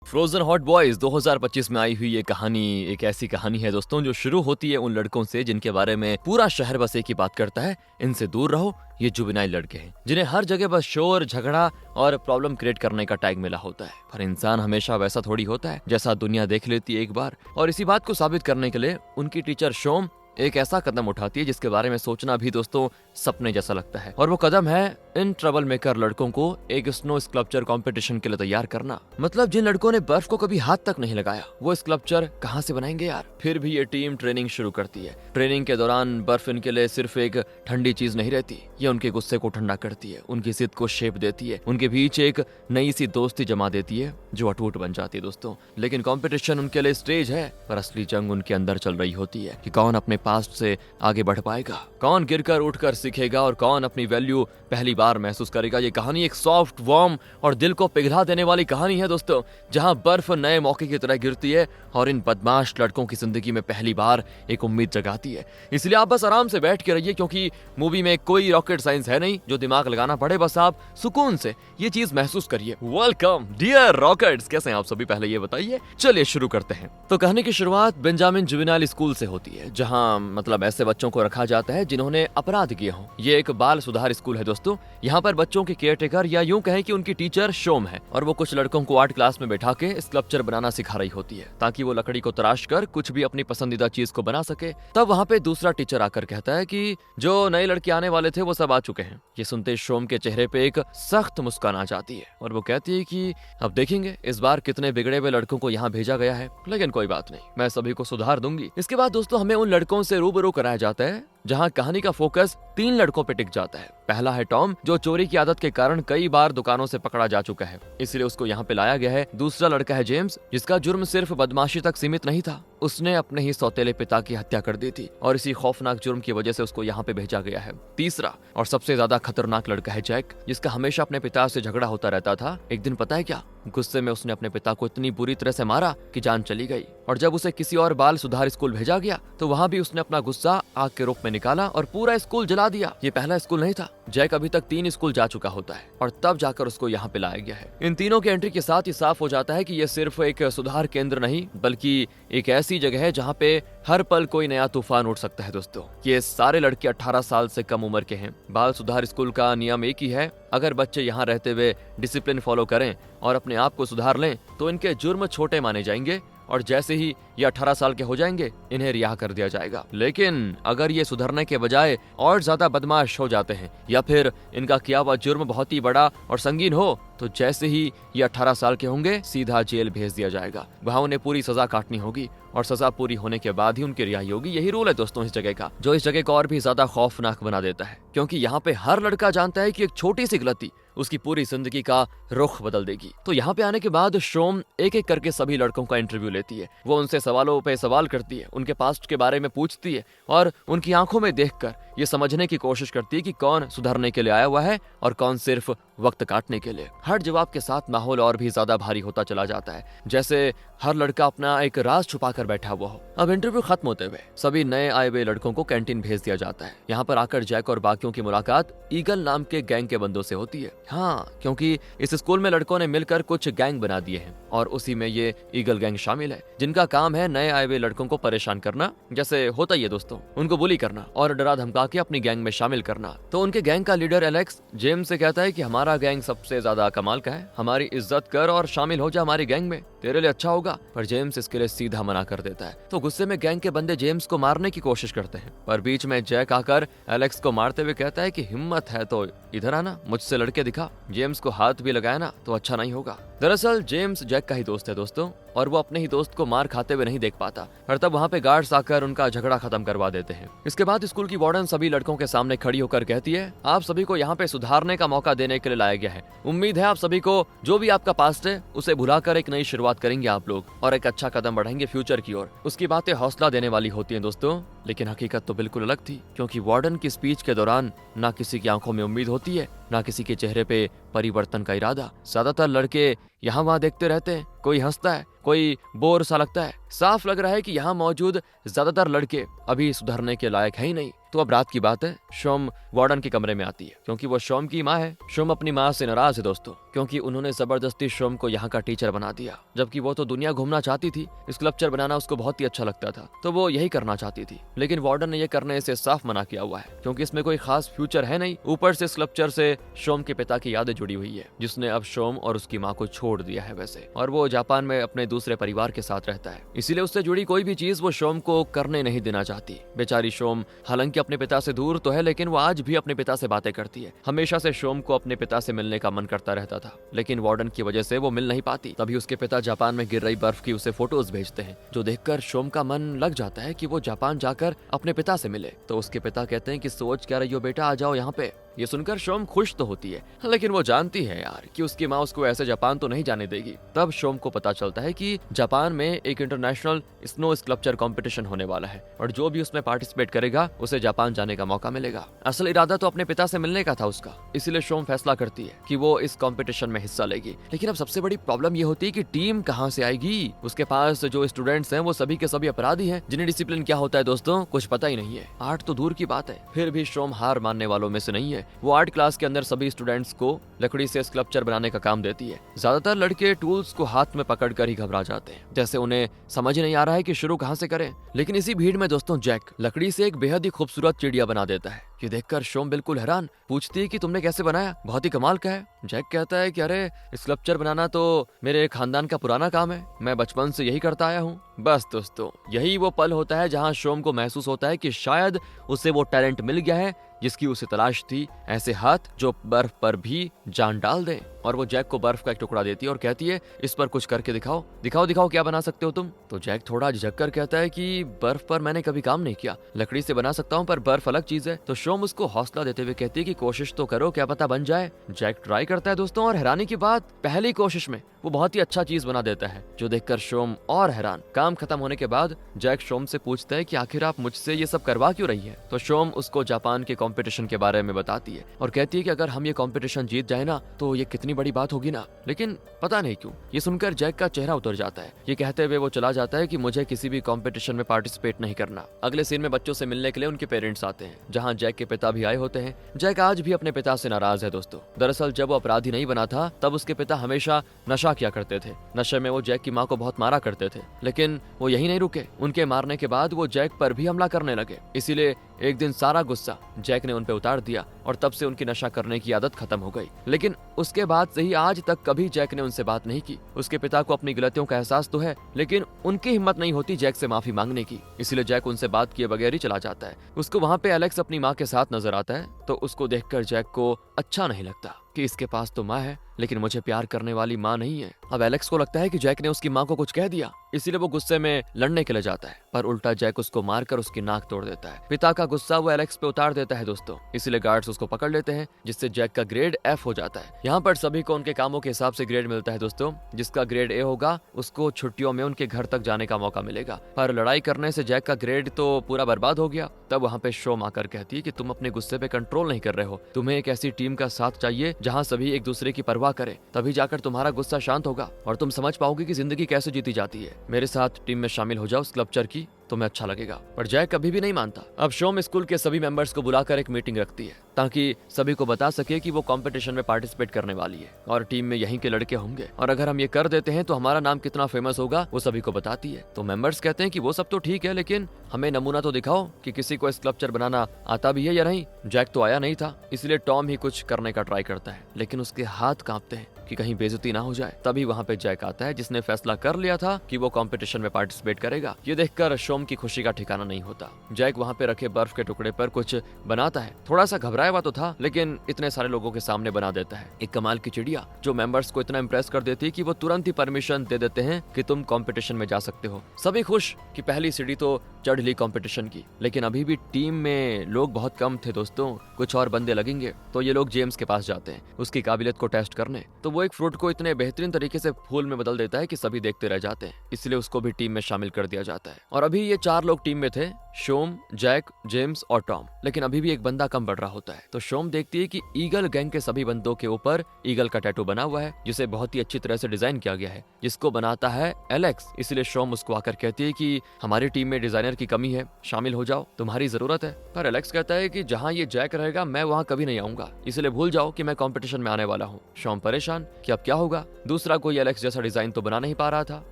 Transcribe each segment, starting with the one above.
Frozen hot boys 2025 में आई हुई ये कहानी एक ऐसी कहानी है दोस्तों जो शुरू होती है उन लड़कों से जिनके बारे में पूरा शहर बस एक ही बात करता है, इनसे दूर रहो। ये जुवेनाइल लड़के हैं जिन्हें हर जगह बस शोर, झगड़ा और प्रॉब्लम क्रिएट करने का टैग मिला होता है। पर इंसान हमेशा वैसा थोड़ी होता है जैसा दुनिया देख लेती है एक बार। और इसी बात को साबित करने के लिए उनकी टीचर शोम एक ऐसा कदम उठाती है जिसके बारे में सोचना भी दोस्तों सपने जैसा लगता है। और वो कदम है इन ट्रबल मेकर लड़कों को एक स्नो स्कल्पचर कंपटीशन के लिए तैयार करना। मतलब जिन लड़कों ने बर्फ को कभी हाथ तक नहीं लगाया वो स्कल्पचर कहाँ से बनाएंगे यार। फिर भी ये टीम ट्रेनिंग शुरू करती है। ट्रेनिंग के दौरान बर्फ इनके लिए सिर्फ एक ठंडी चीज नहीं रहती, ये उनके गुस्से को ठंडा करती है, उनकी जिद को शेप देती है, उनके बीच एक नई सी दोस्ती जमा देती है जो अटूट बन जाती है दोस्तों। लेकिन कंपटीशन उनके लिए स्टेज है, पर असली जंग उनके अंदर चल रही होती है कि कौन अपने पास्ट से आगे बढ़ पाएगा, कौन गिरकर उठकर सीखेगा और कौन अपनी वैल्यू पहली बार महसूस करेगा। ये कहानी एक सॉफ्ट, वार्म और दिल को पिघला देने वाली कहानी है दोस्तों, जहां बर्फ नए मौके की तरह गिरती है और इन बदमाश लड़कों की जिंदगी में पहली बार एक उम्मीद जगाती है। इसलिए आप बस आराम से बैठ के रहिए क्योंकि मूवी में कोई रॉकेट साइंस है नहीं जो दिमाग लगाना पड़े, बस आप सुकून से ये चीज महसूस करिए। वेलकम डियर रॉकेट्स, कैसे हैं आप सभी, पहले ये बताइए। चलिए शुरू करते हैं। तो कहानी की शुरुआत बेंजामिन जुवेनाइल स्कूल से होती है, जहां मतलब ऐसे बच्चों को रखा जाता है जिन्होंने अपराध किए हों। ये एक बाल सुधार स्कूल है दोस्तों। यहाँ पर बच्चों के केयरटेकर या यूं कहें कि उनकी टीचर शोम है और वो कुछ लड़कों को आर्ट क्लास में बैठा के स्कल्पचर बनाना सिखा रही होती है ताकि वो लकड़ी को तराश कर कुछ भी अपनी पसंदीदा चीज को बना सके। तब वहाँ पे दूसरा टीचर आकर कहता है कि जो नए लड़के आने वाले थे वो सब आ चुके हैं। ये सुनते शोम के चेहरे पे एक सख्त मुस्कान आ जाती है और वो कहती है कि अब देखेंगे इस बार कितने बिगड़े हुए लड़कों को यहाँ भेजा गया है, लेकिन कोई बात नहीं, मैं सभी को सुधार दूंगी। इसके बाद दोस्तों हमें उन लड़कों से रूबरू कराया जाता है जहां कहानी का फोकस 3 लड़कों पे टिक जाता है। पहला है टॉम, जो चोरी की आदत के कारण कई बार दुकानों से पकड़ा जा चुका है, इसलिए उसको यहाँ पे लाया गया है। दूसरा लड़का है जेम्स, जिसका जुर्म सिर्फ बदमाशी तक सीमित नहीं था, उसने अपने ही सौतेले पिता की हत्या कर दी थी और इसी खौफनाक जुर्म की वजह से उसको यहाँ पे भेजा गया है। तीसरा और सबसे ज्यादा खतरनाक लड़का है जैक, जिसका हमेशा अपने पिता से झगड़ा होता रहता था। एक दिन पता है क्या, गुस्से में उसने अपने पिता को इतनी बुरी तरह से मारा कि जान चली गई। और जब उसे किसी और बाल सुधार स्कूल भेजा गया तो वहाँ भी उसने अपना गुस्सा आग के रूप में निकाला और पूरा स्कूल जला दिया। ये पहला स्कूल नहीं था, जैक अभी तक 3 स्कूल जा चुका होता है और तब जाकर उसको यहाँ पे लाया गया है। इन तीनों के एंट्री के साथ ही साफ हो जाता है कि ये सिर्फ एक सुधार केंद्र नहीं बल्कि एक ऐसी जगह है जहाँ पे हर पल कोई नया तूफान उठ सकता है दोस्तों। ये सारे लड़के 18 साल से कम उम्र के हैं। बाल सुधार स्कूल का नियम एक ही है, अगर बच्चे यहाँ रहते हुए डिसिप्लिन फॉलो करें और अपने आप को सुधार लें तो इनके जुर्म छोटे माने जाएंगे और जैसे ही ये 18 साल के हो जाएंगे इन्हें रिहा कर दिया जाएगा। लेकिन अगर ये सुधरने के बजाय और ज्यादा बदमाश हो जाते हैं या फिर इनका किया हुआ जुर्म बहुत ही बड़ा और संगीन हो तो जैसे ही ये 18 साल के होंगे सीधा जेल भेज दिया जाएगा। वहाँ उन्हें पूरी सजा काटनी होगी और सजा पूरी होने के बाद ही उनकी रिहाई होगी। यही रूल है दोस्तों इस जगह का, जो इस जगह को और भी ज्यादा खौफनाक बना देता है क्योंकि यहाँ पे हर लड़का जानता है कि एक छोटी सी गलती उसकी पूरी जिंदगी का रुख बदल देगी। तो यहाँ पे आने के बाद शोम एक एक करके सभी लड़कों का इंटरव्यू लेती है। वो उनसे सवालों पे सवाल करती है, उनके पास्ट के बारे में पूछती है और उनकी आंखों में देखकर ये समझने की कोशिश करती है कि कौन सुधरने के लिए आया हुआ है और कौन सिर्फ वक्त काटने के लिए। हर जवाब के साथ माहौल और भी ज्यादा भारी होता चला जाता है, जैसे हर लड़का अपना एक राज छुपा कर बैठा हुआ हो। अब इंटरव्यू खत्म होते हुए सभी नए आए हुए लड़कों को कैंटीन भेज दिया जाता है। यहाँ पर आकर जैक और बाकियों की मुलाकात ईगल नाम के गैंग के बंदों से होती है। हाँ, क्योंकि इस स्कूल में लड़कों ने मिलकर कुछ गैंग बना दिए हैं और उसी में ये ईगल गैंग शामिल है, जिनका काम है नए आए हुए लड़कों को परेशान करना, जैसे होता ही है दोस्तों, उनको बुली करना और डरा धमका के अपनी गैंग में शामिल करना। तो उनके गैंग का लीडर एलेक्स जेम्स से कहता है कि हमारा गैंग सबसे ज्यादा कमाल का है, हमारी इज्जत कर और शामिल हो जा हमारी गैंग में, तेरे लिए अच्छा होगा। पर जेम्स इसके लिए सीधा मना कर देता है। तो गुस्से में गैंग के बंदे जेम्स को मारने की कोशिश करते हैं, पर बीच में जैक आकर एलेक्स को मारते हुए कहता है कि हिम्मत है तो इधर आना, मुझसे लड़के दिखा। जेम्स को हाथ भी लगाया ना तो अच्छा नहीं होगा। दरअसल जेम्स जैक का ही दोस्त है दोस्तों और वो अपने ही दोस्त को मार खाते हुए नहीं देख पाता, और तब वहाँ पे गार्ड्स आकर उनका झगड़ा खत्म करवा देते हैं। इसके बाद स्कूल की वार्डन सभी लड़कों के सामने खड़ी होकर कहती है, आप सभी को यहाँ पे सुधारने का मौका देने के लिए लाया गया है। उम्मीद है आप सभी को जो भी आपका पास्ट है उसे भुलाकर एक नई शुरुआत करेंगे आप लोग और एक अच्छा कदम बढ़ाएंगे फ्यूचर की ओर। उसकी बातें हौसला देने वाली होती हैं दोस्तों, लेकिन हकीकत तो बिल्कुल अलग थी, क्योंकि वार्डन की स्पीच के दौरान ना किसी की आंखों में उम्मीद होती है, ना किसी के चेहरे पे परिवर्तन का इरादा। ज्यादातर लड़के यहाँ वहाँ देखते रहते हैं, कोई हंसता है, कोई बोर सा लगता है। साफ लग रहा है कि यहाँ मौजूद ज्यादातर लड़के अभी सुधरने के लायक है ही नहीं। तो अब रात की बात है, शोम वार्डन के कमरे में आती है क्योंकि वो शोम की माँ है। शोम अपनी माँ से नाराज है दोस्तों, क्योंकि उन्होंने जबरदस्ती शोम को यहाँ का टीचर बना दिया, जबकि वो तो दुनिया घूमना चाहती थी। स्कल्पचर बनाना उसको बहुत ही अच्छा लगता था, तो वो यही करना चाहती थी। लेकिन वार्डन ने ये करने से साफ मना किया हुआ है, क्योंकि इसमें कोई खास फ्यूचर है नहीं। ऊपर से स्कल्पचर से शोम के पिता की यादें जुड़ी हुई है, जिसने अब शोम और उसकी माँ को छोड़ दिया है वैसे, और वो जापान में अपने दूसरे परिवार के साथ रहता है। इसीलिए उससे जुड़ी कोई भी चीज वो शोम को करने नहीं देना चाहती। बेचारी शोम हालांकि अपने पिता से दूर तो है, लेकिन वो आज भी अपने पिता से बातें करती है। हमेशा से शोम को अपने पिता से मिलने का मन करता रहता था, लेकिन वार्डन की वजह से वो मिल नहीं पाती। तभी उसके पिता जापान में गिर रही बर्फ की उसे फोटोज भेजते हैं, जो देखकर शोम का मन लग जाता है कि वो जापान जाकर अपने पिता से मिले। तो उसके पिता कहते हैं कि सोच क्या रही हो बेटा, आ जाओ यहाँ पे। ये सुनकर शोम खुश तो होती है, लेकिन वो जानती है यार कि उसकी माँ उसको ऐसे जापान तो नहीं जाने देगी। तब शोम को पता चलता है कि जापान में एक इंटरनेशनल स्नो स्कल्पचर कंपटीशन होने वाला है, और जो भी उसमें पार्टिसिपेट करेगा उसे जापान जाने का मौका मिलेगा। असल इरादा तो अपने पिता से मिलने का था उसका, इसीलिए शोम फैसला करती है कि वो इस कंपटीशन में हिस्सा लेगी। लेकिन अब सबसे बड़ी प्रॉब्लम ये होती है कि टीम कहाँ से आएगी। उसके पास जो स्टूडेंट्स हैं वो सभी के सभी अपराधी हैं, जिन्हें डिसिप्लिन क्या होता है दोस्तों कुछ पता ही नहीं है। आर्ट तो दूर की बात है, फिर भी शोम हार मानने वालों में से नहीं है। वो आर्ट क्लास के अंदर सभी स्टूडेंट्स को लकड़ी से स्कल्पचर बनाने का काम देती है। ज्यादातर लड़के टूल्स को हाथ में पकड़कर ही घबरा जाते हैं, जैसे उन्हें समझ ही नहीं आ रहा है कि शुरू कहाँ से करें। लेकिन इसी भीड़ में दोस्तों जैक लकड़ी से एक बेहद ही खूबसूरत चिड़िया बना देता है। ये देखकर शोम बिल्कुल हैरान, पूछती है कि तुमने कैसे बनाया, बहुत ही कमाल का है। जैक कहता है कि अरे स्कल्पचर बनाना तो मेरे खानदान का पुराना काम है, मैं बचपन से यही करता आया हूँ। बस दोस्तों यही वो पल होता है जहाँ शोम को महसूस होता है कि शायद उसे वो टैलेंट मिल गया है जिसकी उसे तलाश थी। ऐसे हाथ जो बर्फ पर भी जान डाल दें। और वो जैक को बर्फ का एक टुकड़ा देती है और कहती है इस पर कुछ करके दिखाओ, दिखाओ दिखाओ क्या बना सकते हो तुम। तो जैक थोड़ा झिझक कर कहता है कि बर्फ पर मैंने कभी काम नहीं किया, लकड़ी से बना सकता हूँ पर बर्फ अलग चीज है। तो शोम उसको हौसला देते हुए कहती है कि कोशिश तो करो, क्या पता बन जाए। जैक ट्राई करता है दोस्तों, और हैरानी की बात पहली कोशिश में वो बहुत ही अच्छा चीज बना देता है, जो देखकर शोम और हैरान। काम खत्म होने के बाद जैक शोम से पूछता है कि आखिर आप मुझसे ये सब करवा क्यों रही है। तो शोम उसको जापान के कंपटीशन के बारे में बताती है और कहती है कि अगर हम ये कंपटीशन जीत जाए ना तो ये कितनी बड़ी बात होगी ना। लेकिन पता नहीं क्यों ये सुनकर जैक का चेहरा उतर जाता है। ये कहते हुए वो चला जाता है कि मुझे किसी भी कंपटीशन में पार्टिसिपेट नहीं करना। अगले सीन में बच्चों से मिलने के लिए उनके पेरेंट्स आते हैं, जहाँ जैक के पिता भी आए होते हैं। जैक आज भी अपने पिता से नाराज है दोस्तों। दरअसल जब वो अपराधी नहीं बना था तब उसके पिता हमेशा नशा किया करते थे। नशे में वो जैक की माँ को बहुत मारा करते थे, लेकिन वो यही नहीं रुके। उनके मारने के बाद वो जैक पर भी हमला करने लगे। इसीलिए एक दिन सारा गुस्सा जैक ने उन पे उतार दिया और तब से उनकी नशा करने की आदत खत्म हो गई। लेकिन उसके बाद से ही आज तक कभी जैक ने उनसे बात नहीं की। उसके पिता को अपनी गलतियों का एहसास तो है, लेकिन उनकी हिम्मत नहीं होती जैक से माफी मांगने की। इसलिए जैक उनसे बात किए बगैर ही चला जाता है। उसको वहाँ पे एलेक्स अपनी माँ के साथ नजर आता है, तो उसको देखकर जैक को अच्छा नहीं लगता कि इसके पास तो माँ है लेकिन मुझे प्यार करने वाली माँ नहीं है। अब एलेक्स को लगता है कि जैक ने उसकी माँ को कुछ कह दिया, इसीलिए वो गुस्से में लड़ने के लिए जाता है, पर उल्टा जैक उसको मारकर उसकी नाक तोड़ देता है। पिता का गुस्सा वो एलेक्स पे उतार देता है दोस्तों, इसीलिए गार्ड्स उसको पकड़ लेते हैं, जिससे जैक का ग्रेड F हो जाता है। यहाँ पर सभी को उनके कामों के हिसाब से ग्रेड मिलता है दोस्तों। जिसका ग्रेड A होगा उसको छुट्टियों में उनके घर तक जाने का मौका मिलेगा। पर लड़ाई करने से जैक का ग्रेड तो पूरा बर्बाद हो गया। तब वहाँ पे शोम आकर कहती है कि तुम अपने गुस्से पे कंट्रोल नहीं कर रहे हो, तुम्हें एक ऐसी टीम का साथ चाहिए जहाँ सभी एक दूसरे की परवाह करें, तभी जाकर तुम्हारा गुस्सा शांत होगा और तुम समझ पाओगे कि जिंदगी कैसे जीती जाती है। मेरे साथ टीम में शामिल हो जाओ स्कल्पचर की, तुम्हें अच्छा लगेगा। पर जैक कभी भी नहीं मानता। अब शोम स्कूल के सभी मेंबर्स को बुलाकर एक मीटिंग रखती है ताकि सभी को बता सके कि वो कंपटीशन में पार्टिसिपेट करने वाली है और टीम में यहीं के लड़के होंगे, और अगर हम ये कर देते हैं तो हमारा नाम कितना फेमस होगा वो सभी को बताती है। तो मेंबर्स कहते हैं कि वो सब तो ठीक है, लेकिन हमें नमूना तो दिखाओ कि किसी को स्कल्पचर बनाना आता भी है या नहीं। जैक तो आया नहीं था, इसलिए टॉम ही कुछ करने का ट्राई करता है, लेकिन उसके हाथ कांपते हैं कि कहीं बेइज्जती ना हो जाए। तभी वहाँ पे जैक आता है, जिसने फैसला कर लिया था कि वो कंपटीशन में पार्टिसिपेट करेगा। ये देखकर शोम की खुशी का ठिकाना नहीं होता। जैक वहाँ पे रखे बर्फ के टुकड़े पर कुछ बनाता है। थोड़ा सा घबराया हुआ तो था, लेकिन इतने सारे लोगों के सामने बना देता है एक कमाल की चिड़िया, जो मेंबर्स को इतना इम्प्रेस कर देती है कि वो तुरंत ही परमिशन दे देते हैं कि तुम कंपटीशन में जा सकते हो। सभी खुश कि पहली सीढ़ी तो चढ़ ली कंपटीशन की। लेकिन अभी भी टीम में लोग बहुत कम थे दोस्तों, कुछ और बंदे लगेंगे। तो ये लोग जेम्स के पास जाते हैं उसकी काबिलियत को टेस्ट करने। तो वो एक फ्रूट को इतने बेहतरीन तरीके से फूल में बदल देता है कि सभी देखते रह जाते हैं, इसलिए उसको भी टीम में शामिल कर दिया जाता है। और अभी ये 4 लोग टीम में थे, शोम, जैक, जेम्स और टॉम। लेकिन अभी भी एक बंदा कम बढ़ रहा होता है। तो शोम देखती है कि ईगल गैंग के सभी बंदों के ऊपर ईगल का टैटू बना हुआ है, जिसे बहुत ही अच्छी तरह से डिजाइन किया गया है, जिसको बनाता है एलेक्स। इसलिए शोम उसको आकर कहती है कि हमारी टीम में डिजाइनर की कमी है, शामिल हो जाओ, तुम्हारी जरूरत है। पर एलेक्स कहता है कि जहाँ ये जैक रहेगा मैं वहाँ कभी नहीं आऊंगा, इसलिए भूल जाओ कि मैं कंपटीशन में आने वाला हूँ। शोम परेशान कि अब क्या होगा, दूसरा कोई एलेक्स जैसा डिजाइन तो बना नहीं पा रहा था।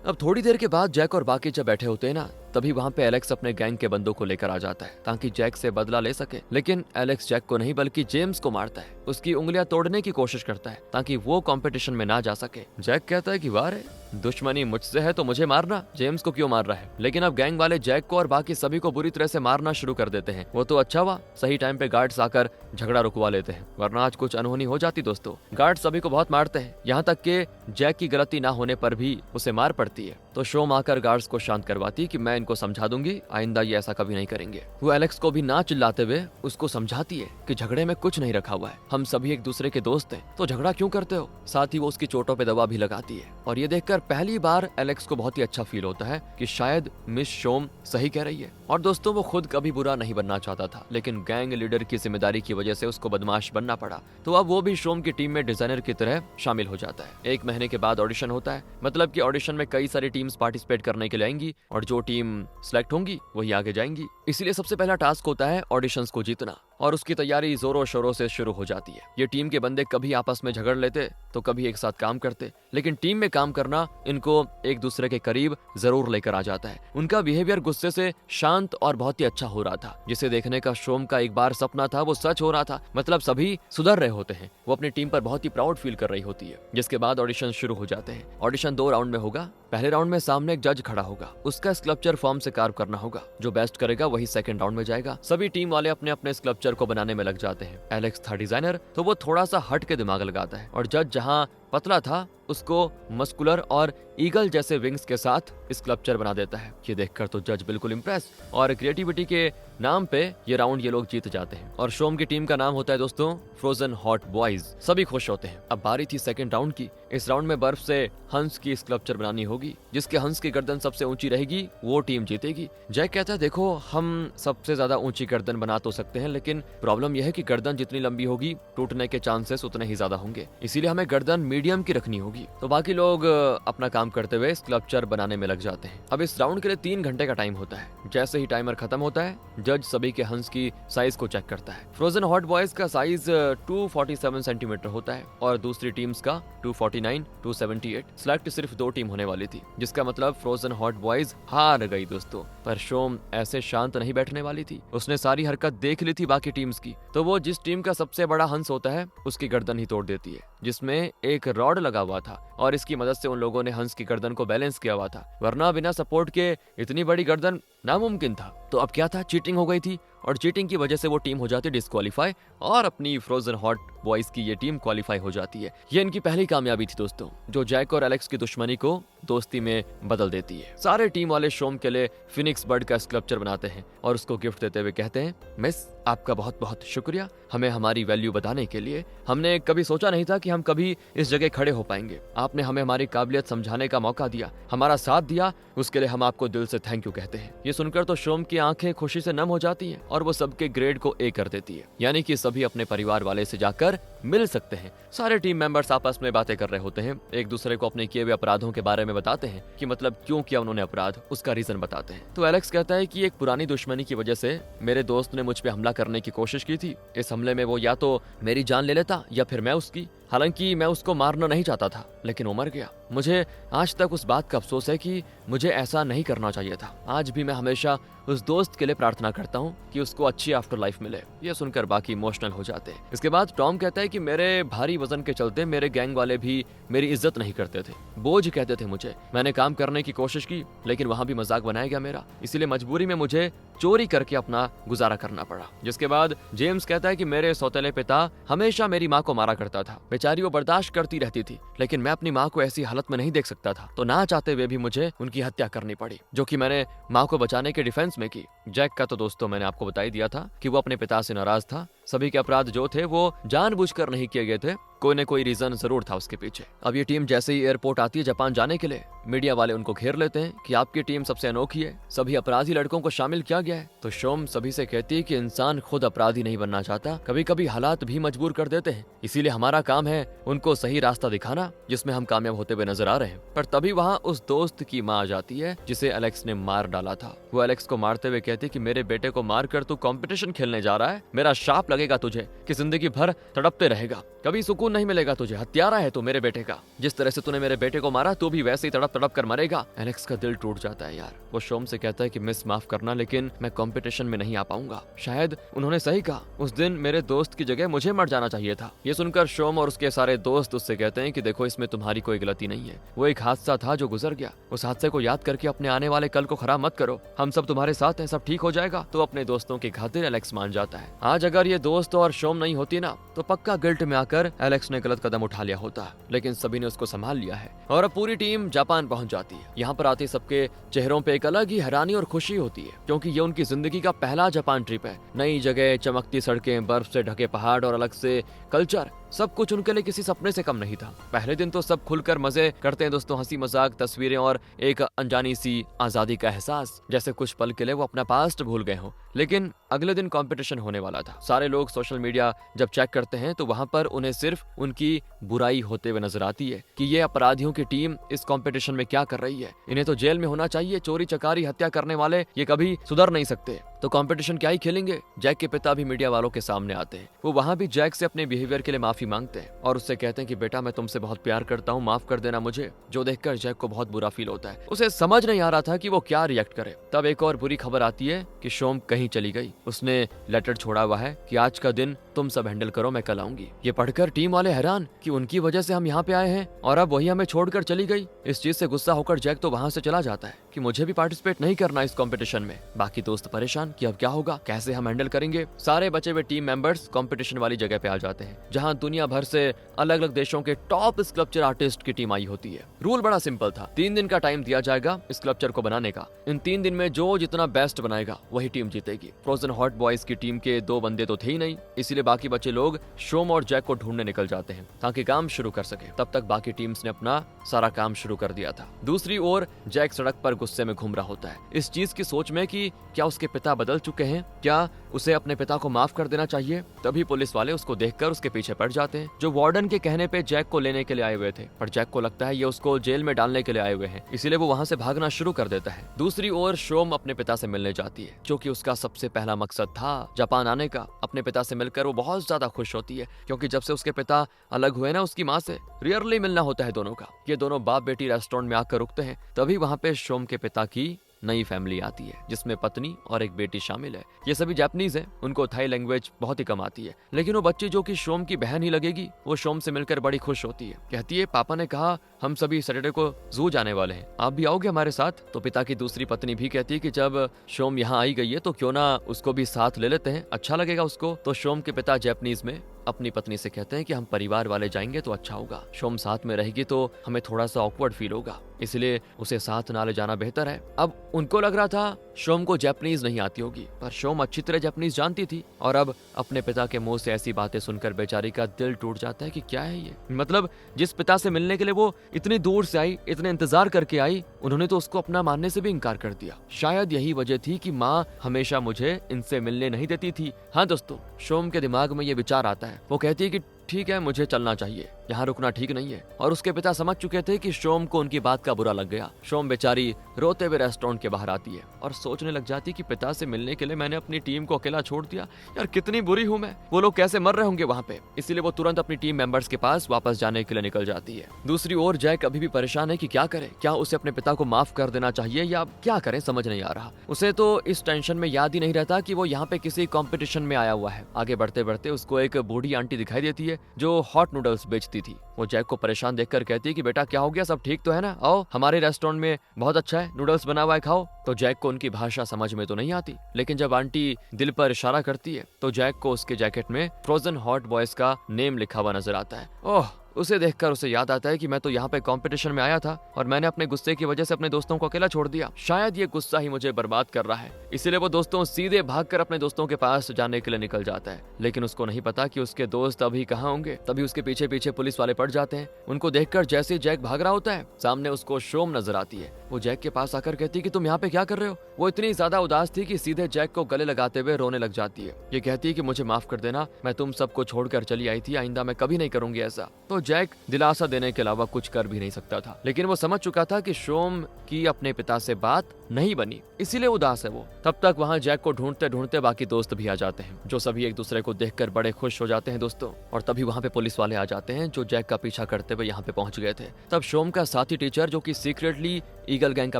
अब थोड़ी देर के बाद जैक और बाकी जब बैठे होते हैं ना, तभी वहाँ पे एलेक्स अपने गैंग के बंदों को लेकर आ जाता है ताकि जैक से बदला ले सके। लेकिन एलेक्स जैक को नहीं बल्कि जेम्स को मारता है, उसकी उंगलियां तोड़ने की कोशिश करता है ताकि वो कंपटीशन में ना जा सके। जैक कहता है कि वाह रे, दुश्मनी मुझसे है तो मुझे मारना, जेम्स को क्यों मार रहा है। लेकिन अब गैंग वाले जैक को और बाकी सभी को बुरी तरह से मारना शुरू कर देते हैं। वो तो अच्छा हुआ सही टाइम पे गार्ड्स आकर झगड़ा रुकवा लेते हैं, वरना आज कुछ अनहोनी हो जाती दोस्तों। गार्ड सभी को बहुत मारते हैं, यहाँ तक कि जैक की गलती ना होने पर भी उसे मार पड़ती है। तो शोम आकर गार्ड्स को शांत करवाती है कि मैं इनको समझा दूंगी, आइंदा ये ऐसा कभी नहीं करेंगे। वो एलेक्स को भी ना चिल्लाते हुए उसको समझाती है कि झगड़े में कुछ नहीं रखा हुआ है, हम सभी एक दूसरे के दोस्त हैं, तो झगड़ा क्यों करते हो। साथ ही वो उसकी चोटों पे दवा भी लगाती है। और ये देखकर पहली बार एलेक्स को बहुत ही अच्छा फील होता है कि शायद मिस शोम सही कह रही है। और दोस्तों वो खुद कभी बुरा नहीं बनना चाहता था, लेकिन गैंग लीडर की जिम्मेदारी की वजह से उसको बदमाश बनना पड़ा। तो अब वो भी शोम की टीम में डिजाइनर की तरह शामिल हो जाता है। 1 महीने के बाद ऑडिशन होता है, मतलब कि ऑडिशन में कई सारी टीम्स पार्टिसिपेट करने के लिए आएंगी और जो टीम सिलेक्ट होंगी वही आगे जाएंगी। इसीलिए सबसे पहला टास्क होता है ऑडिशंस को जीतना, और उसकी तैयारी जोरों शोरों से शुरू हो जाती है। ये टीम के बंदे कभी आपस में झगड़ लेते तो कभी एक साथ काम करते, लेकिन टीम में काम करना इनको एक दूसरे के करीब जरूर लेकर आ जाता है। उनका बिहेवियर गुस्से से शांत और बहुत ही अच्छा हो रहा था, जिसे देखने का शोम का एक बार सपना था वो सच हो रहा था। मतलब सभी सुधर रहे होते हैं, वो अपनी टीम पर बहुत ही प्राउड फील कर रही होती है। जिसके बाद ऑडिशन शुरू हो जाते हैं। ऑडिशन 2 राउंड में होगा। पहले राउंड में सामने एक जज खड़ा होगा, उसका स्कल्पचर फॉर्म से कार्व करना होगा, जो बेस्ट करेगा वही सेकंड राउंड में जाएगा। सभी टीम वाले अपने अपने स्कल्पचर को बनाने में लग जाते हैं। एलेक्स था डिजाइनर, तो वो थोड़ा सा हट के दिमाग लगाता है, और जज जहाँ पतला था उसको मस्कुलर और ईगल जैसे विंग्स के साथ स्कल्पचर बना देता है। ये देखकर तो जज बिल्कुल इम्प्रेस, और क्रिएटिविटी के नाम पे ये राउंड ये लोग जीत जाते हैं। और शोम की टीम का नाम होता है दोस्तों फ्रोजन हॉट बॉयज। सभी खुश होते हैं। अब बारी थी सेकंड राउंड की। इस राउंड में बर्फ से हंस की स्कल्पचर बनानी होगी, जिसके हंस की गर्दन सबसे ऊंची रहेगी वो टीम जीतेगी। जैक कहता है देखो हम सबसे ज्यादा ऊंची गर्दन बना तो सकते हैं, लेकिन प्रॉब्लम यह है कि गर्दन जितनी लंबी होगी टूटने के चांसेस उतने ही ज्यादा होंगे, इसीलिए हमें गर्दन मीडियम की रखनी होगी। तो बाकी लोग अपना काम करते हुए स्कल्पचर बनाने में लग जाते हैं। अब इस राउंड के लिए 3 घंटे का टाइम होता है। जैसे ही टाइमर खत्म होता है, जज सभी के हंस की साइज को चेक करता है। फ्रोजन हॉट बॉयज का साइज 247 सेंटीमीटर होता है और दूसरी टीम्स का 249, 278। सिलेक्ट सिर्फ 2 टीम होने वाली थी, जिसका मतलब फ्रोजन हॉट बॉयज हार गई दोस्तों। पर शोम ऐसे शांत नहीं बैठने वाली थी, उसने सारी हरकत देख ली थी बाकी टीम्स की। तो वो जिस टीम का सबसे बड़ा हंस होता है उसकी गर्दन ही तोड़ देती है, जिसमें एक रॉड लगा हुआ था, और इसकी मदद से उन लोगों ने हंस की गर्दन को बैलेंस किया हुआ था, वरना बिना सपोर्ट के इतनी बड़ी गर्दन नामुमकिन था। तो अब क्या था, चीटिंग हो गई थी, और चीटिंग की वजह से वो टीम हो जाती है डिस्क्वालीफाई, और अपनी फ्रोजन हॉट बॉयज की ये टीम क्वालिफाई हो जाती है। ये इनकी पहली कामयाबी थी दोस्तों, जो जैक और एलेक्स की दुश्मनी को दोस्ती में बदल देती है। सारे टीम वाले शोम के लिए फिनिक्स बर्ड का स्कल्पचर बनाते हैं और उसको गिफ्ट देते हुए कहते हैं, मिस आपका बहुत बहुत शुक्रिया हमें हमारी वैल्यू बताने के लिए। हमने कभी सोचा नहीं था कि हम कभी इस जगह खड़े हो पाएंगे। आपने हमें हमारी काबिलियत समझाने का मौका दिया, हमारा साथ दिया, उसके लिए हम आपको दिल से थैंक यू कहते हैं। ये सुनकर तो शोम की आंखें खुशी से नम हो जाती हैं और वो सबके ग्रेड को ए कर देती है, यानी कि सभी अपने परिवार वाले से जाकर मिल सकते हैं। सारे टीम मेंबर्स आपस में बातें कर रहे होते हैं, एक दूसरे को अपने किए हुए अपराधों के बारे में बताते हैं कि मतलब क्यों किया उन्होंने अपराध, उसका रीजन बताते हैं। तो एलेक्स कहता है कि एक पुरानी दुश्मनी की वजह से मेरे दोस्त ने मुझ पे हमला करने की कोशिश की थी। इस हमले में वो या तो मेरी जान ले लेता या फिर मैं उसकी। हालांकि मैं उसको मारना नहीं चाहता था, लेकिन वो मर गया। मुझे आज तक उस बात का अफसोस है कि मुझे ऐसा नहीं करना चाहिए था। आज भी मैं हमेशा उस दोस्त के लिए प्रार्थना करता हूँ कि उसको अच्छी आफ्टर लाइफ मिले। ये सुनकर बाकी इमोशनल हो जाते हैं। इसके बाद टॉम कहता है कि मेरे भारी वजन के चलते मेरे गैंग वाले भी मेरी इज्जत नहीं करते थे, बोझ कहते थे मुझे। मैंने काम करने की कोशिश की, लेकिन वहां भी मजाक बनाया गया मेरा, इसीलिए मजबूरी में मुझे चोरी करके अपना गुजारा करना पड़ा। जिसके बाद जेम्स कहता है कि मेरे सौतेले पिता हमेशा मेरी माँ को मारा करता था। बेचारी वो बर्दाश्त करती रहती थी, लेकिन मैं अपनी माँ को ऐसी हालत में नहीं देख सकता था, तो ना चाहते हुए भी मुझे उनकी हत्या करनी पड़ी, जो कि मैंने माँ को बचाने के डिफेंस में की। जैक का तो दोस्तों मैंने आपको बता ही दिया था कि वो अपने पिता से नाराज था। सभी के अपराध जो थे वो जानबूझकर नहीं किए गए थे, कोई न कोई रीजन जरूर था उसके पीछे। अब ये टीम जैसे ही एयरपोर्ट आती है जापान जाने के लिए, मीडिया वाले उनको घेर लेते हैं कि आपकी टीम सबसे अनोखी है, सभी अपराधी लड़कों को शामिल किया गया है। तो शोम सभी से कहती है कि इंसान खुद अपराधी नहीं बनना चाहता, कभी कभी हालात भी मजबूर कर देते हैं, इसीलिए हमारा काम है उनको सही रास्ता दिखाना जिसमें हम कामयाब होते हुए नजर आ रहे हैं। पर तभी वहाँ उस दोस्त की माँ आ जाती है जिसे एलेक्स ने मार डाला था। वो एलेक्स को मारते हुए कहती है कि मेरे बेटे को मारकर तू कंपटीशन खेलने जा रहा है, मेरा शाप लगेगा तुझे कि जिंदगी भर तड़पते रहेगा, कभी सुकून नहीं मिलेगा तुझे, हत्यारा है तू मेरे बेटे का, जिस तरह से तूने मेरे बेटे को मारा तू भी वैसे ही तड़प तड़प कर मरेगा। एलेक्स का दिल टूट जाता है यार। वो शोम से कहता है कि मिस माफ करना, लेकिन मैं कंपटीशन में नहीं आ पाऊंगा। शायद उन्होंने सही कहा, उस दिन मेरे दोस्त की जगह मुझे मर जाना चाहिए था। ये सुनकर शोम और उसके सारे दोस्त उससे कहते हैं कि देखो इसमें तुम्हारी कोई गलती नहीं है, वो एक हादसा था जो गुजर गया, उस हादसे को याद करके अपने आने वाले कल को खराब मत करो, हम सब तुम्हारे साथ हैं, सब ठीक हो जाएगा। तो अपने दोस्तों की खातिर एलेक्स मान जाता है। आज अगर ये दोस्त और शोम नहीं होती ना तो पक्का गिल्ट में आकर एलेक्स ने गलत कदम उठा लिया होता, लेकिन सभी ने उसको संभाल लिया है। और अब पूरी टीम जापान पहुंच जाती है। यहाँ पर आते सबके चेहरों पे एक अलग ही हैरानी और खुशी होती है, क्योंकि ये उनकी जिंदगी का पहला जापान ट्रिप है। नई जगह, चमकती सड़कें, बर्फ से ढके पहाड़ और अलग से कल्चर, सब कुछ उनके लिए किसी सपने से कम नहीं था। पहले दिन तो सब खुलकर मजे करते हैं दोस्तों, हंसी मजाक, तस्वीरें और एक अनजानी सी आजादी का एहसास, जैसे कुछ पल के लिए वो अपना पास्ट भूल गए हो। लेकिन अगले दिन कंपटीशन होने वाला था। सारे लोग सोशल मीडिया जब चेक करते हैं तो वहां पर उन्हें सिर्फ उनकी बुराई होते हुए नजर आती है कि ये अपराधियों की टीम इस कंपटीशन में क्या कर रही है, इन्हें तो जेल में होना चाहिए, चोरी चकारी हत्या करने वाले ये कभी सुधर नहीं सकते, तो कंपटीशन क्या ही खेलेंगे। जैक के पिता भी मीडिया वालों के सामने आते हैं। वो वहां भी जैक से अपने बिहेवियर के लिए माफी मांगते हैं और उससे कहते हैं कि बेटा मैं तुमसे बहुत प्यार करता हूँ, माफ कर देना मुझे। जो देखकर जैक को बहुत बुरा फील होता है। उसे समझ नहीं आ रहा था कि वो क्या रिएक्ट करे। तब एक और बुरी खबर आती है कि शोम कहीं चली गई। उसने लेटर छोड़ा हुआ है कि आज का दिन तुम सब हैंडल करो, मैं कल आऊंगी। ये पढ़कर टीम वाले हैरान कि उनकी वजह से हम यहाँ पे आए हैं और अब वही हमें छोड़कर चली गई। इस चीज से गुस्सा होकर जैक तो वहाँ से चला जाता है कि मुझे भी पार्टिसिपेट नहीं करना इस कंपटीशन में। बाकी दोस्त परेशान कि अब क्या होगा, कैसे हम हैंडल करेंगे। सारे बचे हुए टीम मेंबर्स कंपटीशन वाली जगह पे आ जाते हैं जहाँ दुनिया भर से अलग अलग देशों के टॉप स्कल्पचर आर्टिस्ट की टीम आई होती है। रूल बड़ा सिंपल था, 3 दिन का टाइम दिया जाएगा स्कल्पचर को बनाने का। इन 3 दिन में जो जितना बेस्ट बनाएगा वही टीम जीतेगी। फ्रोजन हॉट बॉयज की टीम के 2 बंदे तो थे ही नहीं, इसीलिए बाकी बचे लोग शोम और जैक को ढूंढने निकल जाते हैं ताकि काम शुरू कर सके। तब तक बाकी टीम्स ने अपना सारा काम शुरू कर दिया था। दूसरी ओर जैक सड़क पर गुस्से में घूम रहा होता है, इस चीज की सोच में कि क्या उसके पिता बदल चुके हैं, क्या उसे अपने पिता को माफ कर देना चाहिए। तभी पुलिस वाले उसको देखकर उसके पीछे पड़ जाते हैं, जो वार्डन के कहने पे जैक को लेने के लिए आए हुए थे। पर जैक को लगता है ये उसको जेल में डालने के लिए आए हुए हैं, इसीलिए वो वहाँ से भागना शुरू कर देता है। दूसरी ओर शोम अपने पिता से मिलने जाती है, जो कि उसका सबसे पहला मकसद था जापान आने का। अपने पिता से मिलकर वो बहुत ज्यादा खुश होती है, क्योंकि जब से उसके पिता अलग हुए ना उसकी माँ से, रियरली मिलना होता है दोनों का। ये दोनों बाप बेटी रेस्टोरेंट में आकर रुकते हैं। तभी वहाँ पे शोम के पिता की नई फैमिली आती है जिसमें पत्नी और एक बेटी शामिल है। ये सभी जापानीज हैं, उनको थाई लैंग्वेज बहुत ही कम आती है। लेकिन वो बच्ची जो कि शोम की बहन ही लगेगी, वो शोम से मिलकर बड़ी खुश होती है। कहती है पापा ने कहा हम सभी सैटरडे को जू जाने वाले हैं, आप भी आओगे हमारे साथ। तो पिता की दूसरी पत्नी भी कहती है कि जब शोम यहाँ आई गई है तो क्यों ना उसको भी साथ ले लेते हैं, अच्छा लगेगा उसको। तो शोम के पिता जापानीज में अपनी पत्नी से कहते हैं कि हम परिवार वाले जाएंगे तो अच्छा होगा, शोम साथ में रहेगी तो हमें थोड़ा सा ऑकवर्ड फील होगा, इसलिए उसे साथ ना ले जाना बेहतर है। अब उनको लग रहा था शोम को जापानीज नहीं आती होगी, पर शोम अच्छी तरह जापानीज जानती थी। और अब अपने पिता के मुंह से ऐसी बातें सुनकर बेचारी का दिल टूट जाता है कि क्या है ये, मतलब जिस पिता से मिलने के लिए वो इतनी दूर से आई, इतने इंतजार करके आई, उन्होंने तो उसको अपना मानने से भी इनकार कर दिया। शायद यही वजह थी कि माँ हमेशा मुझे इनसे मिलने नहीं देती थी। हाँ दोस्तों, शोम के दिमाग में ये विचार आता है। वो कहती है कि ठीक है मुझे चलना चाहिए, यहाँ रुकना ठीक नहीं है। और उसके पिता समझ चुके थे कि शोम को उनकी बात का बुरा लग गया। शोम बेचारी रोते हुए रेस्टोरेंट के बाहर आती है और सोचने लग जाती कि पिता से मिलने के लिए मैंने अपनी टीम को अकेला छोड़ दिया, यार कितनी बुरी हूँ मैं, वो लोग कैसे मर रहे होंगे वहाँ पे। इसीलिए वो तुरंत अपनी टीम मेंबर्स के पास वापस जाने के लिए निकल जाती है। दूसरी ओर जैक अभी भी परेशान है कि क्या करे, क्या उसे अपने पिता को माफ कर देना चाहिए या क्या करें, समझ नहीं आ रहा। उसे तो इस टेंशन में याद ही नहीं रहता कि वो यहाँ पे किसी कॉम्पिटिशन में आया हुआ है। आगे बढ़ते बढ़ते उसको एक बूढ़ी आंटी दिखाई देती है जो हॉट नूडल्स बेचती थी। वो जैक को परेशान देखकर कहती है कि बेटा क्या हो गया, सब ठीक तो है ना, आओ हमारे रेस्टोरेंट में बहुत अच्छा है, नूडल्स बना हुआ है, खाओ। तो जैक को उनकी भाषा समझ में तो नहीं आती, लेकिन जब आंटी दिल पर इशारा करती है तो जैक को उसके जैकेट में फ्रोजन हॉट बॉयज का नेम लिखा हुआ नजर आता है। ओह, उसे देखकर उसे याद आता है कि मैं तो यहाँ पे कंपटीशन में आया था और मैंने अपने गुस्से की वजह से अपने दोस्तों को अकेला छोड़ दिया। शायद ये गुस्सा ही मुझे बर्बाद कर रहा है। इसीलिए वो दोस्तों सीधे भागकर अपने दोस्तों के पास जाने के लिए निकल जाता है, लेकिन उसको नहीं पता कि उसके दोस्त अभी कहाँ होंगे। तभी उसके पीछे पीछे पुलिस वाले पड़ जाते हैं। उनको देखकर जैसे ही जैक भाग रहा होता है, सामने उसको शोम नजर आती है। वो जैक के पास आकर कहती है कि तुम यहाँ पे क्या कर रहे हो। वो इतनी ज्यादा उदास थी कि सीधे जैक को गले लगाते हुए रोने लग जाती है। ये कहती है कि मुझे माफ कर देना, मैं तुम सबको छोड़कर चली आई थी, आइंदा मैं कभी नहीं करूंगी ऐसा। तो जैक दिलासा देने के अलावा कुछ कर भी नहीं सकता था, लेकिन वो समझ चुका था कि शोम की अपने पिता से बात नहीं बनी, इसीलिए उदास है वो। तब तक वहाँ जैक को ढूंढते ढूंढते बाकी दोस्त भी आ जाते हैं, जो सभी एक दूसरे को देखकर बड़े खुश हो जाते हैं दोस्तों। और तभी वहाँ पे पुलिस वाले आ जाते हैं, जो जैक का पीछा करते हुए यहाँ पे पहुंच गए थे। तब शोम का साथी टीचर, जो कि सीक्रेटली ईगल गैंग का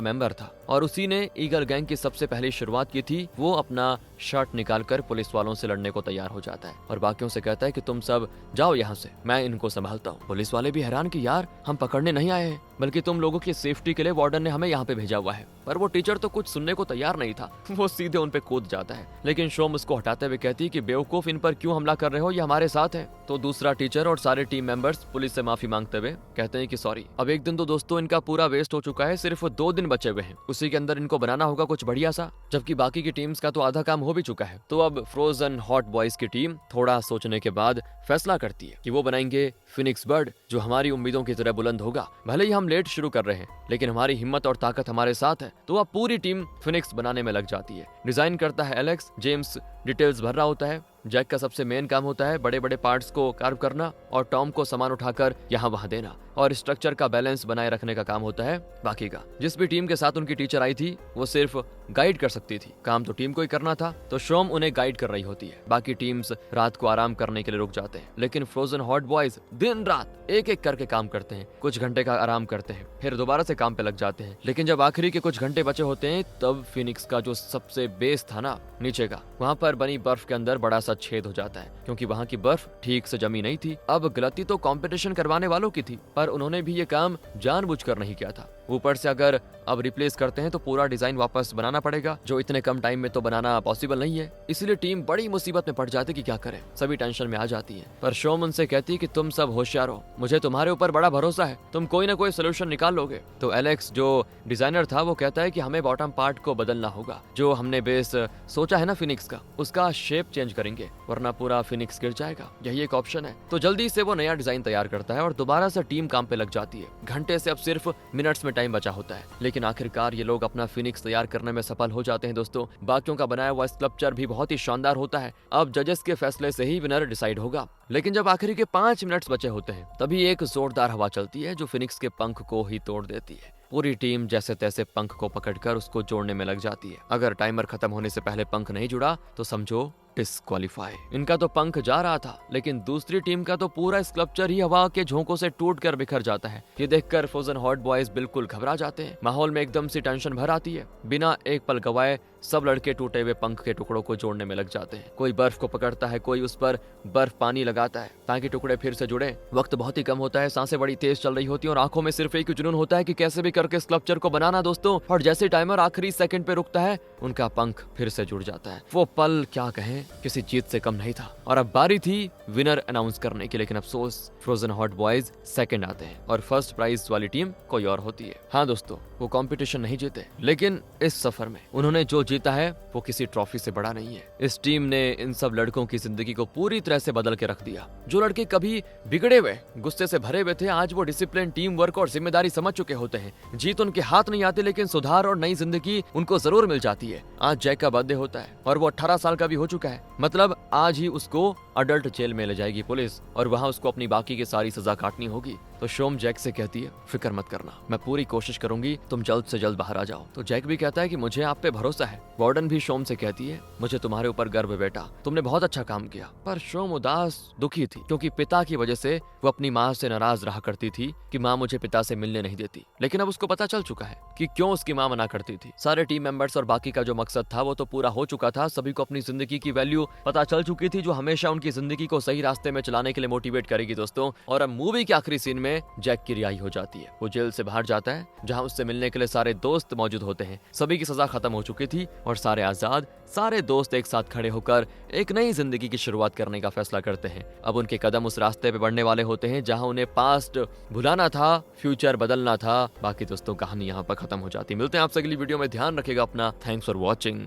मेंबर था और उसी ने ईगल गैंग की सबसे पहली शुरुआत की थी, वो अपना शर्ट निकालकर पुलिस वालों से लड़ने को तैयार हो जाता है और बाकियों से कहता है कि तुम सब जाओ यहाँ से, मैं इनको संभालता हूँ। पुलिस वाले भी हैरान कि यार हम पकड़ने नहीं आए हैं, बल्कि तुम लोगों की सेफ्टी के लिए वार्डन ने हमें यहाँ पे भेजा हुआ है। पर वो टीचर तो कुछ सुनने को तैयार नहीं था, वो सीधे उन पे कूद जाता है। लेकिन शोम उसको हटाते हुए कहती है कि बेवकूफ, इन पर क्यों हमला कर रहे हो, ये हमारे साथ है। तो दूसरा टीचर और सारे टीम मेंबर्स पुलिस से माफी मांगते हुए कहते हैं कि सॉरी, अब एक दिन तो दोस्तों इनका पूरा वेस्ट हो चुका है, सिर्फ 2 दिन बचे हुए हैं, उसी के अंदर इनको बनाना होगा कुछ बढ़िया सा, जबकि बाकी की टीम्स का तो आधा काम हो भी चुका है। तो अब फ्रोजन हॉट बॉयज की टीम थोड़ा सोचने के बाद फैसला करती है कि वो बनाएंगे फिनिक्स बर्ड, जो हमारी उम्मीदों की तरह बुलंद होगा। भले ही हम लेट शुरू कर रहे हैं, लेकिन हमारी हिम्मत और ताकत हमारे साथ है। तो अब पूरी टीम फिनिक्स बनाने में लग जाती है। डिजाइन करता है एलेक्स, जेम्स डिटेल्स भर रहा होता है, जैक का सबसे मेन काम होता है बड़े बड़े पार्ट्स को कार्व करना और टॉम को सामान उठाकर यहाँ वहाँ देना, और स्ट्रक्चर का बैलेंस बनाए रखने का काम होता है बाकी का। जिस भी टीम के साथ उनकी टीचर आई थी वो सिर्फ गाइड कर सकती थी, काम तो टीम को ही करना था, तो शोम उन्हें गाइड कर रही होती है। बाकी टीम्स रात को आराम करने के लिए रुक जाते हैं, लेकिन फ्रोजन हॉट बॉयज दिन रात एक एक करके काम करते हैं, कुछ घंटे का आराम करते हैं, फिर दोबारा से काम पे लग जाते हैं। लेकिन जब आखिरी के कुछ घंटे बचे होते हैं, तब फिनिक्स का जो सबसे बेस था ना नीचे का, वहाँ पर बनी बर्फ के अंदर बड़ा सा छेद हो जाता है, क्योंकि वहाँ की बर्फ ठीक से जमी नहीं थी। अब गलती तो कंपटीशन करवाने वालों की थी, पर उन्होंने भी ये काम जानबूझकर नहीं किया था। ऊपर से अगर अब रिप्लेस करते हैं तो पूरा डिजाइन वापस बनाना पड़ेगा, जो इतने कम टाइम में तो बनाना पॉसिबल नहीं है। इसलिए टीम बड़ी मुसीबत में पड़ जाती कि क्या करें, सभी टेंशन में आ जाती है। पर शोम उनसे कहती है कि तुम सब होशियार हो, मुझे तुम्हारे ऊपर बड़ा भरोसा है, तुम कोई ना कोई सोल्यूशन निकाल लोगे। तो एलेक्स जो डिजाइनर था वो कहता है कि हमें बॉटम पार्ट को बदलना होगा, जो हमने बेस सोचा है ना फिनिक्स का, उसका शेप चेंज करेंगे, वरना पूरा फिनिक्स गिर जाएगा, यही एक ऑप्शन है। तो जल्दी से वो नया डिजाइन तैयार करता है और दोबारा से टीम काम पे लग जाती है। घंटे से अब सिर्फ मिनट्स में टाइम बचा होता है, लेकिन आखिरकार ये लोग अपना फिनिक्स तैयार करने में सफल हो जाते हैं दोस्तों। बाकियों का बनाया हुआ स्कल्पचर भी बहुत ही शानदार होता है। अब जजेस के फैसले से ही विनर डिसाइड होगा। लेकिन जब आखिरी के 5 मिनट्स बचे होते हैं, तभी एक जोरदार हवा चलती है जो फिनिक्स के पंख को ही तोड़ देती है। पूरी टीम जैसे तैसे पंख को पकड़कर उसको जोड़ने में लग जाती है। अगर टाइमर खत्म होने से पहले पंख नहीं जुड़ा तो समझो डिस्क्वालीफाई। इनका तो पंख जा रहा था, लेकिन दूसरी टीम का तो पूरा स्कल्पचर ही हवा के झोंकों से टूटकर बिखर जाता है। ये देखकर फ्रोजन हॉट बॉयज बिल्कुल घबरा जाते हैं। माहौल में एकदम सी टेंशन भर आती है। बिना एक पल गवाए सब लड़के टूटे हुए पंख के टुकड़ों को जोड़ने में लग जाते हैं। कोई बर्फ को पकड़ता है, कोई उस पर बर्फ पानी लगाता है ताकि टुकड़े फिर से जुड़े। वक्त बहुत ही कम होता है, सांसें बड़ी तेज चल रही होती है और आंखों में सिर्फ एक जुनून होता है कि कैसे भी करके स्कल्पचर को बनाना दोस्तों। और जैसे टाइमर आखिरी सेकंड पे रुकता है, उनका पंख फिर से जुड़ जाता है। वो पल क्या कहें, किसी जीत से कम नहीं था। और अब बारी थी विनर अनाउंस करने की, लेकिन अफसोस फ्रोजन हॉट बॉयज सेकंड आते हैं और फर्स्ट प्राइज वाली टीम कोई और होती है। हाँ दोस्तों, वो कंपटीशन नहीं जीते, लेकिन इस सफर में उन्होंने जो जीता है वो किसी ट्रॉफी से बड़ा नहीं है। इस टीम ने इन सब लड़कों की जिंदगी को पूरी तरह से बदल के रख दिया। जो लड़के कभी बिगड़े हुए, गुस्से से भरे हुए थे, आज वो डिसिप्लिन, टीम वर्क और जिम्मेदारी समझ चुके होते हैं। जीत उनके हाथ नहीं आती, लेकिन सुधार और नई जिंदगी उनको जरूर मिल जाती है। आज जैक का बर्थडे होता है और वो 18 साल का भी हो चुका है। मतलब आज ही उसको अडल्ट जेल में ले जाएगी पुलिस और वहाँ उसको अपनी बाकी की सारी सजा काटनी होगी। तो शोम जैक से कहती है, फिक्र मत करना, मैं पूरी कोशिश करूंगी तुम जल्द से जल्द बाहर आ जाओ। तो जैक भी कहता है कि मुझे आप पे भरोसा है। वार्डन भी शोम से कहती है, मुझे तुम्हारे ऊपर गर्व है बेटा, तुमने बहुत अच्छा काम किया। पर शोम उदास दुखी थी, क्योंकि पिता की वजह से वो अपनी माँ से नाराज रहा करती थी कि माँ मुझे पिता से मिलने नहीं देती। लेकिन अब उसको पता चल चुका है कि क्यों उसकी माँ मना करती थी। सारे टीम मेंबर्स और बाकी का जो मकसद था वो तो पूरा हो चुका था। सभी को अपनी जिंदगी की वैल्यू पता चल चुकी थी, जो हमेशा उनकी जिंदगी को सही रास्ते में चलाने के लिए मोटिवेट करेगी दोस्तों। और अब मूवी के आखिरी सीन में जैक की रिहाई हो जाती है। वो जेल से बाहर जाता है जहाँ उससे मिलने के लिए सारे दोस्त मौजूद होते हैं। सभी की सजा खत्म हो चुकी थी और सारे आजाद, सारे दोस्त एक साथ खड़े होकर एक नई जिंदगी की शुरुआत करने का फैसला करते हैं। अब उनके कदम उस रास्ते पे बढ़ने वाले होते हैं जहाँ उन्हें पास्ट भुलाना था, फ्यूचर बदलना था। बाकी दोस्तों कहानी यहाँ पर खत्म हो जाती है। मिलते हैं आपसे अगली वीडियो में, ध्यान रखिएगा अपना। Thanks for watching.